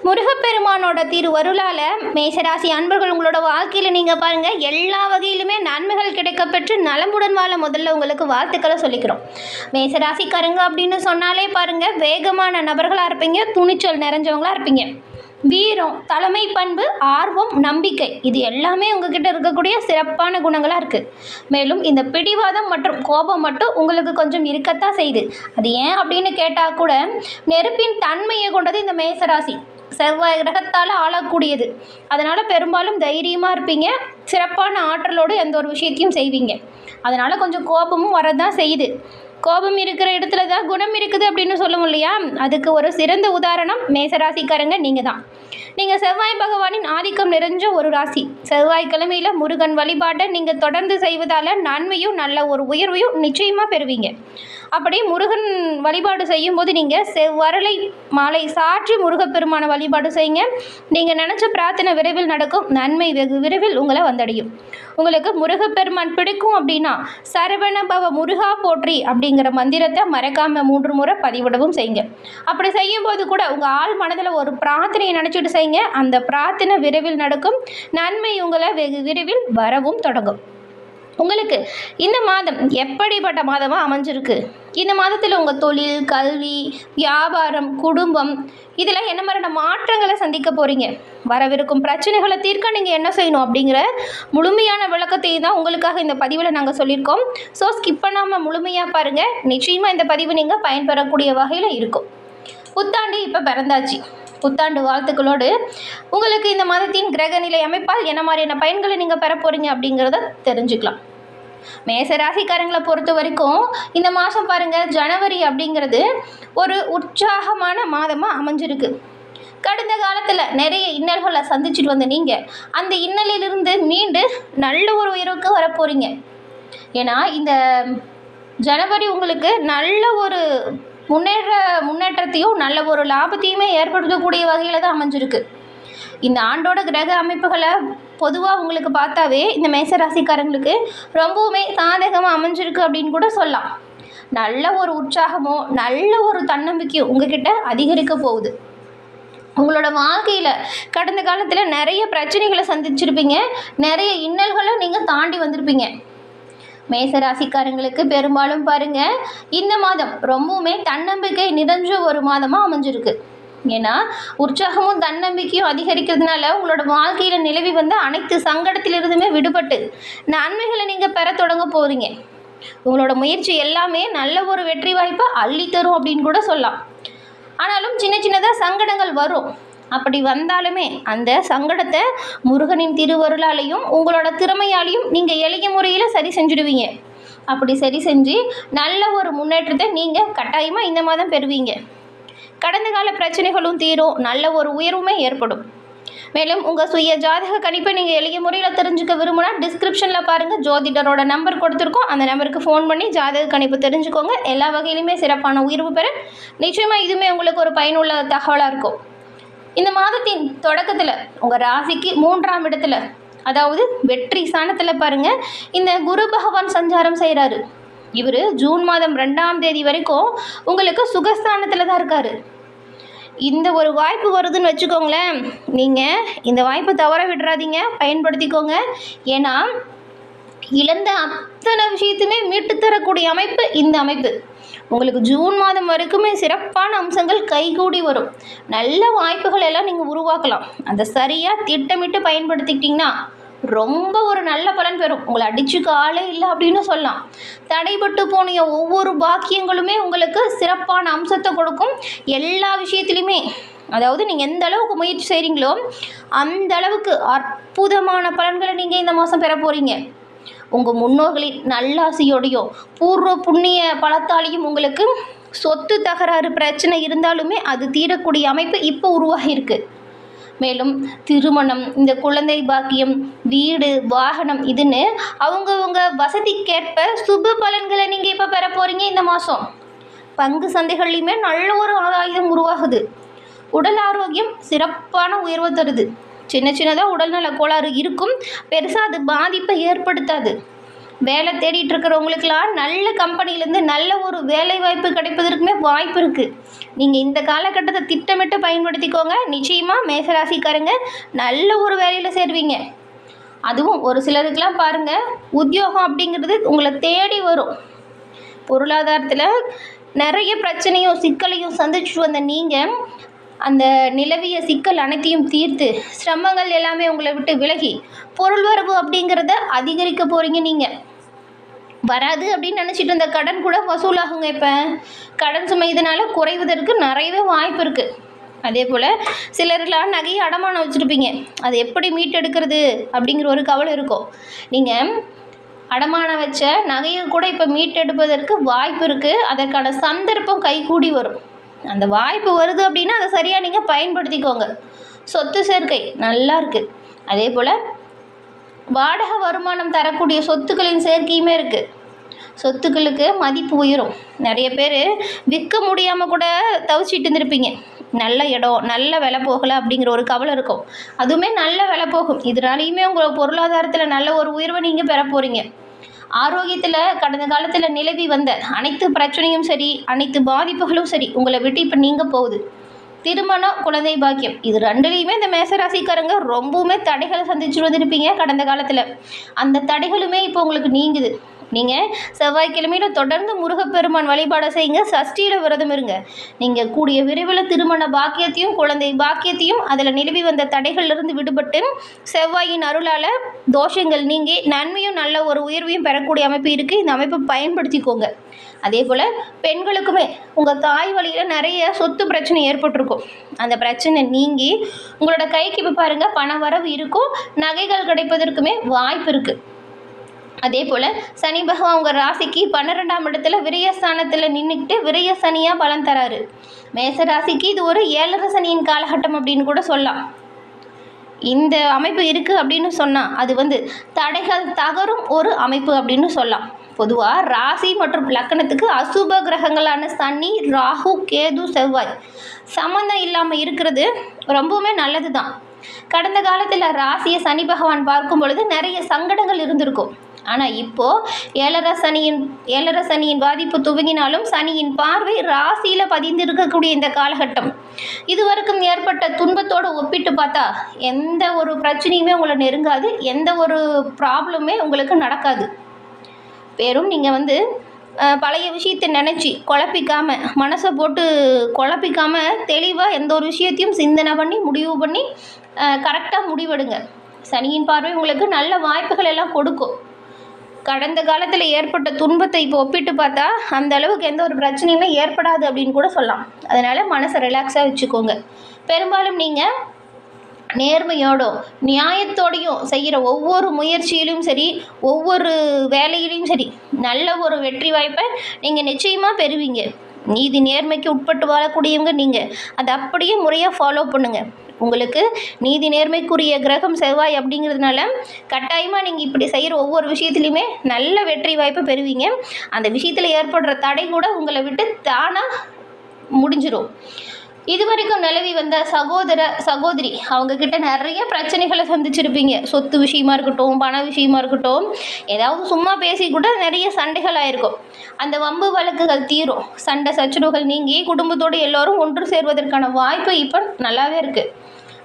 முருகப்பெருமானோட திருவருளால் மேஷராசி அன்பர்கள் உங்களோட வாழ்க்கையில் நீங்கள் பாருங்கள் எல்லா வகையிலுமே நன்மைகள் கிடைக்கப்பெற்று நலமுடன் வாழ முதல்ல உங்களுக்கு வாழ்த்துக்களை சொல்லிக்கிறோம். மேஷராசிக்காரங்க அப்படின்னு சொன்னாலே பாருங்கள் வேகமான நபர்களாக இருப்பீங்க, துணிச்சல் நிறைஞ்சவங்களாக இருப்பீங்க. வீரம், தலைமை பண்பு, ஆர்வம், நம்பிக்கை இது எல்லாமே உங்ககிட்ட இருக்கக்கூடிய சிறப்பான குணங்களாக இருக்குது. மேலும் இந்த பிடிவாதம் மற்றும் கோபம் மட்டும் உங்களுக்கு கொஞ்சம் இருக்கத்தான் செய்யுது. அது ஏன் அப்படின்னு கேட்டால் கூட நெருப்பின் தன்மையை கொண்டது இந்த மேசராசி. செவ்வாய் கிரகத்தால் ஆளக்கூடியது. அதனால் பெரும்பாலும் தைரியமாக இருப்பீங்க, சிறப்பான ஆற்றலோடு எந்த ஒரு விஷயத்தையும் செய்வீங்க. அதனால் கொஞ்சம் கோபமும் வரதான் செய்யுது. கோபம் இருக்கிற இடத்துல தான் குணம் இருக்குது அப்படின்னு சொல்லுவோம் இல்லையா? அதுக்கு ஒரு சிறந்த உதாரணம் மேசராசிக்காரங்க நீங்கள் தான். நீங்கள் செவ்வாய் பகவானின் ஆதிக்கம் நிறைஞ்ச ஒரு ராசி. செவ்வாய்க்கிழமையில் முருகன் வழிபாட்டை நீங்கள் தொடர்ந்து செய்வதால் நன்மையும் நல்ல ஒரு உயர்வையும் நிச்சயமாக பெறுவீங்க. அப்படி முருகன் வழிபாடு செய்யும்போது நீங்கள் செவ்வரளை மாலை சாற்றி முருகப்பெருமான வழிபாடு செய்யுங்க. நீங்கள் நினச்ச பிரார்த்தனை விரைவில் நடக்கும். நன்மை வெகு விரைவில் உங்களை வந்தடையும். உங்களுக்கு முருகப்பெருமான் பிடிக்கும் அப்படின்னா சரவண பவ முருகா போற்றி அப்படிங்கிற மந்திரத்தை மறக்காமல் 3 முறை பதிவிடவும் செய்யுங்க. அப்படி செய்யும்போது கூட உங்கள் ஆள் மனதில் ஒரு பிரார்த்தனையை நினச்சிட்டு செய்யுங்க. அந்த பிரார்த்தனை விரைவில் நடக்கும். நன்மை உங்களை வெகு விரைவில் வரவும் தொடங்கும். உங்களுக்கு இந்த மாதம் எப்படிப்பட்ட மாதமாக அமைஞ்சிருக்கு? இந்த மாதத்தில் உங்கள் தொழில், கல்வி, வியாபாரம், குடும்பம் இதில் என்ன மாதிரியான மாற்றங்களை சந்திக்க போகிறீங்க? வரவிருக்கும் பிரச்சனைகளை தீர்க்க நீங்கள் என்ன செய்யணும் அப்படிங்கிற முழுமையான விளக்கத்தை தான் உங்களுக்காக இந்த பதிவில் நாங்கள் சொல்லியிருக்கோம். ஸோ ஸ்கிப் பண்ணாமல் முழுமையாக பாருங்கள். நிச்சயமாக இந்த பதிவு நீங்கள் பயன்பெறக்கூடிய வகையில் இருக்கும். புத்தாண்டு இப்போ பிறந்தாச்சு. புத்தாண்டு வாழ்த்துக்களோடு உங்களுக்கு இந்த மாதத்தின் கிரகநிலை அமைப்பால் என்ன மாதிரியான பயன்களை நீங்கள் பெற போகிறீங்க அப்படிங்கிறத தெரிஞ்சுக்கலாம். மேசராசிக்காரங்களை பொறுத்த வரைக்கும் இந்த மாதம் பாருங்கள், ஜனவரி அப்படிங்கிறது ஒரு உற்சாகமான மாதமாக அமைஞ்சிருக்கு. கடந்த காலத்தில் நிறைய இன்னல்களை சந்திச்சுட்டு வந்த நீங்கள் அந்த இன்னலிலிருந்து மீண்டு நல்ல ஒரு உயர்வுக்கு வரப்போகிறீங்க. ஏன்னா இந்த ஜனவரி உங்களுக்கு நல்ல ஒரு முன்னேற்றத்தையும் நல்ல ஒரு லாபத்தையுமே ஏற்படுத்தக்கூடிய வகையில் தான் அமைஞ்சிருக்கு. இந்த ஆண்டோட கிரக அமைப்புகளை பொதுவாக உங்களுக்கு பார்த்தாவே இந்த மேசராசிக்காரங்களுக்கு ரொம்பவுமே சாதகமாக அமைஞ்சிருக்கு அப்படின்னு கூட சொல்லலாம். நல்ல ஒரு உற்சாகமோ நல்ல ஒரு தன்னம்பிக்கையும் உங்ககிட்ட அதிகரிக்க போகுது. உங்களோட வாழ்க்கையில் கடந்த காலத்தில் நிறைய பிரச்சனைகளை சந்திச்சிருப்பீங்க, நிறைய இன்னல்களை நீங்கள் தாண்டி வந்திருப்பீங்க. மேசராசிக்காரங்களுக்கு பெரும்பாலும் பாருங்கள் இந்த மாதம் ரொம்பவுமே தன்னம்பிக்கை நிறைஞ்ச ஒரு மாதமாக அமைஞ்சிருக்கு. ஏன்னா உற்சாகமும் தன்னம்பிக்கையும் அதிகரிக்கிறதுனால உங்களோட வாழ்க்கையில் நிலவி வந்த அனைத்து சங்கடத்திலிருந்துமே விடுபட்டு நன்மைகளை நீங்கள் பெற தொடங்க போகிறீங்க. உங்களோட முயற்சி எல்லாமே நல்ல ஒரு வெற்றி வாய்ப்பை அள்ளி தரும் அப்படின்னு கூட சொல்லலாம். ஆனாலும் சின்ன சின்னதாக சங்கடங்கள் வரும். அப்படி வந்தாலுமே அந்த சங்கடத்தை முருகனின் திருவருளாலையும் உங்களோட திறமையாலையும் நீங்கள் எளிய முறையில் சரி செஞ்சுடுவீங்க. அப்படி சரி செஞ்சு நல்ல ஒரு முன்னேற்றத்தை நீங்கள் கட்டாயமாக இந்த மாதம் பெறுவீங்க. கடந்த கால பிரச்சனைகளும் தீரும், நல்ல ஒரு உயர்வுமே ஏற்படும். மேலும் உங்கள் சுய ஜாதக கணிப்பை நீங்கள் எளிய முறையில் தெரிஞ்சுக்க விரும்பினா டிஸ்கிரிப்ஷனில் பாருங்கள், ஜோதிடரோட நம்பர் கொடுத்துருக்கோம். அந்த நம்பருக்கு ஃபோன் பண்ணி ஜாதக கணிப்பு தெரிஞ்சுக்கோங்க. எல்லா வகையிலுமே சிறப்பான உயர்வு பெற நிச்சயமாக இதுவுமே உங்களுக்கு ஒரு பயனுள்ள தகவலாக இருக்கும். இந்த மாதத்தின் தொடக்கத்தில் உங்கள் ராசிக்கு 3ஆம் இடத்துல, அதாவது வெற்றி ஸ்தானத்தில் பாருங்கள் இந்த குரு பகவான் சஞ்சாரம் செய்கிறாரு. இவர் ஜூன் மாதம் 2ஆம் தேதி வரைக்கும் உங்களுக்கு சுகஸ்தானத்தில் தான் இருக்கார். இந்த ஒரு வாய்ப்பு வருதுன்னு வச்சுக்கோங்களேன். நீங்கள் இந்த வாய்ப்பை தவற விடுறாதீங்க, பயன்படுத்திக்கோங்க. ஏன்னா இழந்த அத்தனை விஷயத்தையுமே மீட்டு தரக்கூடிய அமைப்பு இந்த அமைப்பு. உங்களுக்கு ஜூன் மாதம் வரைக்குமே சிறப்பான அம்சங்கள் கைகூடி வரும். நல்ல வாய்ப்புகள் எல்லாம் நீங்கள் உருவாக்கலாம். அதை சரியாக திட்டமிட்டு பயன்படுத்திக்கிட்டிங்கன்னா ரொம்ப ஒரு நல்ல பலன் பெறும். உங்களை அடிச்சுக்க ஆளே இல்லை அப்படின்னு சொல்லலாம். தடைபட்டு போன ஒவ்வொரு பாக்கியங்களுமே உங்களுக்கு சிறப்பான அம்சத்தை கொடுக்கும். எல்லா விஷயத்துலையுமே, அதாவது நீங்கள் எந்த அளவுக்கு முயற்சி செய்கிறீங்களோ அந்த அளவுக்கு அற்புதமான பலன்களை நீங்கள் இந்த மாதம் பெற போகிறீங்க. உங்கள் முன்னோர்களின் நல்லாசையோடையும் பூர்வ புண்ணிய பலத்தாலையும் உங்களுக்கு சொத்து தகராறு பிரச்சனை இருந்தாலுமே அது தீரக்கூடிய அமைப்பு இப்போ உருவாகியிருக்கு. மேலும் திருமணம், இந்த குழந்தை பாக்கியம், வீடு, வாகனம் இதுன்னு அவங்கவுங்க வசதிக்கேற்ப சுப பலன்களை நீங்கள் இப்போ பெற போகிறீங்க இந்த மாதம். பங்கு சந்தைகள்லையுமே நல்ல ஒரு ஆதாயம் உருவாகுது. உடல் ஆரோக்கியம் சிறப்பான உயர்வு தருது. சின்ன சின்னதாக உடல்நல கோளாறு இருக்கும், பெருசாக அது பாதிப்பை ஏற்படுத்தாது. வேலை தேடிட்டு இருக்கிறவங்களுக்கெல்லாம் நல்ல கம்பெனிலேருந்து நல்ல ஒரு வேலை வாய்ப்பு கிடைப்பதற்குமே வாய்ப்பு இருக்குது. நீங்கள் இந்த காலகட்டத்தை திட்டமிட்டு பயன்படுத்திக்கோங்க. நிச்சயமாக மேசராசிக்காரங்க நல்ல ஒரு வேலையில் சேருவீங்க. அதுவும் ஒரு சிலருக்கெல்லாம் பாருங்கள், உத்தியோகம் அப்படிங்கிறது உங்களை தேடி வரும். பொருளாதாரத்தில் நிறைய பிரச்சனையும் சிக்கலையும் சந்திச்சுட்டு வந்த நீங்கள் அந்த நிலவிய சிக்கல் அனைத்தையும் தீர்த்து சிரமங்கள் எல்லாமே உங்களை விட்டு விலகி பொருள் வரவு அப்படிங்கிறத அதிகரிக்க போகிறீங்க. நீங்கள் வராது அப்படின்னு நினச்சிட்டு இருந்த கடன் கூட வசூலாகுங்க. இப்போ கடன் சுமை இதனால் குறைவதற்கு நிறையவே வாய்ப்பு இருக்குது. அதே போல் சிலர்லாம் நகையை அடமானம் வச்சுருப்பீங்க. அது எப்படி மீட்டெடுக்கிறது அப்படிங்கிற ஒரு கவலை இருக்கும். நீங்கள் அடமானம் வச்ச நகையை கூட இப்போ மீட்டெடுப்பதற்கு வாய்ப்பு இருக்குது. அதற்கான சந்தர்ப்பம் கைகூடி வரும். அந்த வாய்ப்பு வருது அப்படின்னா அதை சரியாக நீங்கள் பயன்படுத்திக்கோங்க. சொத்து சேர்க்கை நல்லா இருக்குது. அதே போல் வாடகை வருமானம் தரக்கூடிய சொத்துக்களின் சேர்க்கையுமே இருக்குது. சொத்துக்களுக்கு மதிப்பு உயரும். நிறைய பேர் விற்க முடியாமல் கூட தவிச்சிட்டு இருந்திருப்பீங்க. நல்ல இடம் நல்ல விலை போகலை அப்படிங்கிற ஒரு கவலை இருக்கும். அதுவுமே நல்ல விலை போகும். இதனாலையுமே உங்கள் பொருளாதாரத்தில் நல்ல ஒரு உயர்வை நீங்கள் பெற போகிறீங்க. ஆரோக்கியத்தில் கடந்த காலத்தில் நிலவி வந்த அனைத்து பிரச்சனையும் சரி, அனைத்து பாதிப்புகளும் சரி உங்களை விட்டு இப்போ நீங்கள் போகுது. திருமணம், குழந்தை பாக்கியம், இது ரெண்டுலேயுமே இந்த மேசராசிக்காரங்க ரொம்பவுமே தடைகளை சந்திச்சுட்டு வந்திருப்பீங்க கடந்த காலத்தில். அந்த தடைகளுமே இப்போ உங்களுக்கு நீங்குது. நீங்கள் செவ்வாய்க்கிழமையில் தொடர்ந்து முருகப்பெருமான் வழிபாடு செய்யுங்க. சஷ்டியில் விரதம் இருங்க. நீங்கள் கூடிய விரைவில் திருமண பாக்கியத்தையும் குழந்தை பாக்கியத்தையும் அதில் நிலவி வந்த தடைகளிலிருந்து விடுபட்டு செவ்வாயின் அருளால் தோஷங்கள் நீங்கி நன்மையும் நல்ல ஒரு உயர்வையும் பெறக்கூடிய அமைப்பு இருக்குது. இந்த அமைப்பை பயன்படுத்திக்கோங்க. அதே போல் பெண்களுக்குமே உங்கள் தாய் வழியில் நிறைய சொத்து பிரச்சனை ஏற்பட்டிருக்கும். அந்த பிரச்சனை நீங்கி உங்களோட கைக்கு இப்போ பாருங்கள் பண வரவு இருக்கும். நகைகள் கிடைப்பதற்குமே வாய்ப்பு இருக்குது. அதே போல் சனி பகவான் உங்கள் ராசிக்கு 12ஆம் இடத்துல விரயஸ்தானத்தில் நின்றுக்கிட்டு விரய சனியாக பலன் தராரு. மேச ராசிக்கு இது ஒரு 7.5 சனியின் காலகட்டம் அப்படின்னு கூட சொல்லலாம். இந்த அமைப்பு இருக்குது அப்படின்னு சொன்னால் அது தடைகள் தகரும் ஒரு அமைப்பு அப்படின்னு சொல்லலாம். பொதுவாக ராசி மற்றும் லக்கணத்துக்கு அசுப கிரகங்களான சனி, ராகு, கேது, செவ்வாய் சம்மந்தம் இல்லாமல் இருக்கிறது ரொம்பவுமே நல்லது தான். கடந்த காலத்தில் ராசியை சனி பகவான் பார்க்கும் பொழுது நிறைய சங்கடங்கள் இருந்திருக்கும். ஆனால் இப்போது 7.5 சனியின் பாதிப்பு துவங்கினாலும் சனியின் பார்வை ராசியில் பதிந்திருக்கக்கூடிய இந்த காலகட்டம் இதுவரைக்கும் ஏற்பட்ட துன்பத்தோடு ஒப்பிட்டு பார்த்தா எந்த ஒரு பிரச்சனையுமே உங்களை நெருங்காது. எந்த ஒரு ப்ராப்ளமே உங்களுக்கு நடக்காது. வெறும் நீங்கள் பழைய விஷயத்தை நினச்சி குழப்பிக்காமல் மனசை போட்டு குழப்பிக்காமல் தெளிவாக எந்த ஒரு விஷயத்தையும் சிந்தனை பண்ணி முடிவு பண்ணி கரெக்டாக முடிவெடுங்க. சனியின் பார்வை உங்களுக்கு நல்ல வாய்ப்புகள் எல்லாம் கொடுக்கும். கடந்த காலத்தில் ஏற்பட்ட துன்பத்தை இப்போ ஒப்பிட்டு பார்த்தா அந்த அளவுக்கு எந்த ஒரு பிரச்சனையுமே ஏற்படாது அப்படின்னு கூட சொல்லலாம். அதனால் மனசை ரிலாக்ஸாக வச்சுக்கோங்க. பெரும்பாலும் நீங்கள் நேர்மையோடும் நியாயத்தோடையும் செய்கிற ஒவ்வொரு முயற்சியிலும் சரி, ஒவ்வொரு வேலையிலையும் சரி நல்ல ஒரு வெற்றி வாய்ப்பை நீங்கள் நிச்சயமாக பெறுவீங்க. நீதி நேர்மைக்கு உட்பட்டு வாழக்கூடியவங்க நீங்கள் அதை அப்படியே முறையாக ஃபாலோ பண்ணுங்கள். உங்களுக்கு நீதி நேர்மைக்குரிய கிரகம் செவ்வாய் அப்படிங்கிறதுனால கட்டாயமாக நீங்கள் இப்படி செய்கிற ஒவ்வொரு விஷயத்துலையுமே நல்ல வெற்றி வாய்ப்பை பெறுவீங்க. அந்த விஷயத்தில் ஏற்படுற தடை கூட உங்களை விட்டு தானாக முடிஞ்சிடும். இது வரைக்கும் நிலவி வந்த சகோதர சகோதரி அவங்கக்கிட்ட நிறைய பிரச்சனைகளை சந்திச்சிருப்பீங்க. சொத்து விஷயமா இருக்கட்டும், பண விஷயமா இருக்கட்டும், ஏதாவது சும்மா பேசி கூட நிறைய சண்டைகள் ஆயிருக்கும். அந்த வம்பு வழக்குகள் தீரும். சண்டை சச்சரவுகள் நீங்கி குடும்பத்தோடு எல்லோரும் ஒன்று சேர்வதற்கான வாய்ப்பு இப்போ நல்லாவே இருக்குது.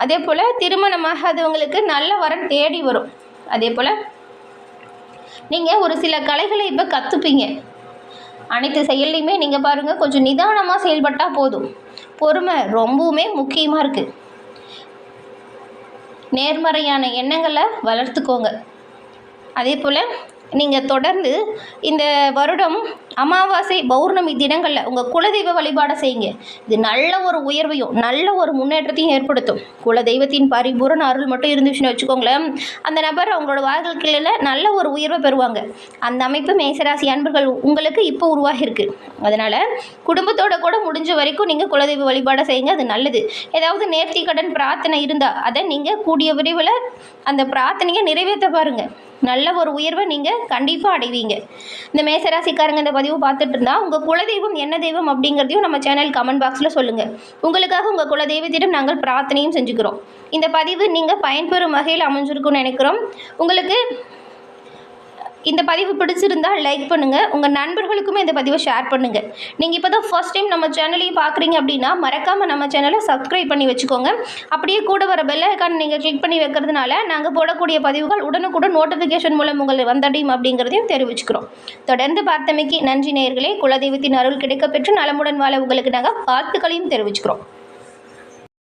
அதே போல் திருமணமாகாதவங்களுக்கு நல்ல வரன் தேடி வரும். அதே போல் நீங்கள் ஒரு சில கலைகளை இப்போ கற்றுப்பீங்க. அனைத்து செயல்லையுமே நீங்கள் பாருங்கள், கொஞ்சம் நிதானமாக செயல்பட்டால் போதும். பொறுமை ரொம்பவுமே முக்கியமாக இருக்குது. நேர்மறையான எண்ணங்களை வளர்த்துக்கோங்க. அதே போல் நீங்கள் தொடர்ந்து இந்த வருடம் அமாவாசை பௌர்ணமி தினங்களில் உங்கள் குலதெய்வ வழிபாடை செய்யுங்க. இது நல்ல ஒரு உயர்வையும் நல்ல ஒரு முன்னேற்றத்தையும் ஏற்படுத்தும். குலதெய்வத்தின் பரிபூரண அருள் மட்டும் இருந்துச்சுன்னு வச்சுக்கோங்களேன், அந்த நபர் அவங்களோட வாழ்க்கையில் நல்ல ஒரு உயர்வை பெறுவாங்க. அந்த அமைப்பு மேசராசி அன்பர்கள் உங்களுக்கு இப்போ உருவாகிருக்கு. அதனால் குடும்பத்தோட கூட முடிஞ்ச வரைக்கும் நீங்கள் குலதெய்வ வழிபாடை செய்யுங்க. அது நல்லது. ஏதாவது நேர்த்தி கடன் பிரார்த்தனை இருந்தால் அதை நீங்கள் கூடிய விரைவில் அந்த பிரார்த்தனையை நிறைவேற்ற பாருங்கள். நல்ல ஒரு உயர்வை நீங்கள் கண்டிப்பாக அடைவீங்க. இந்த மேசராசிக்காரங்க இந்த பதிவு பார்த்துட்டு இருந்தால் உங்கள் குலதெய்வம் என்ன தெய்வம் அப்படிங்கிறதையும் நம்ம சேனல் கமெண்ட் பாக்ஸில் சொல்லுங்கள். உங்களுக்காக உங்கள் குலதெய்வத்திடம் நாங்கள் பிரார்த்தனையும் செஞ்சுக்கிறோம். இந்த பதிவு நீங்கள் பயன்பெறும் வகையில் அமைஞ்சிருக்கும்னு நினைக்கிறோம். உங்களுக்கு இந்த பதிவு பிடிச்சிருந்தால் லைக் பண்ணுங்கள், உங்கள் நண்பர்களுக்குமே இந்த பதிவை ஷேர் பண்ணுங்கள். நீங்கள் இப்போ தான் ஃபர்ஸ்ட் டைம் நம்ம சேனலையும் பார்க்குறீங்க அப்படின்னா மறக்காமல் நம்ம சேனலை சப்ஸ்கிரைப் பண்ணி வச்சுக்கோங்க. அப்படியே கூட வர பெல் ஐக்கான் நீங்கள் கிளிக் பண்ணி வைக்கிறதுனால நாங்கள் போடக்கூடிய பதிவுகள் உடனுக்குடன் நோட்டிஃபிகேஷன் மூலம் உங்களை வந்தடையும் அப்படிங்கிறதையும் தெரிவிச்சுக்கிறோம். தொடர்ந்து பார்த்தமைக்கு நன்றி நேயர்களே. குலதெய்வத்தின் அருள் கிடைக்கப்பெற்று நலமுடன் வாழ உங்களுக்கு நாங்கள் வாழ்த்துக்களையும் தெரிவிச்சுக்கிறோம்.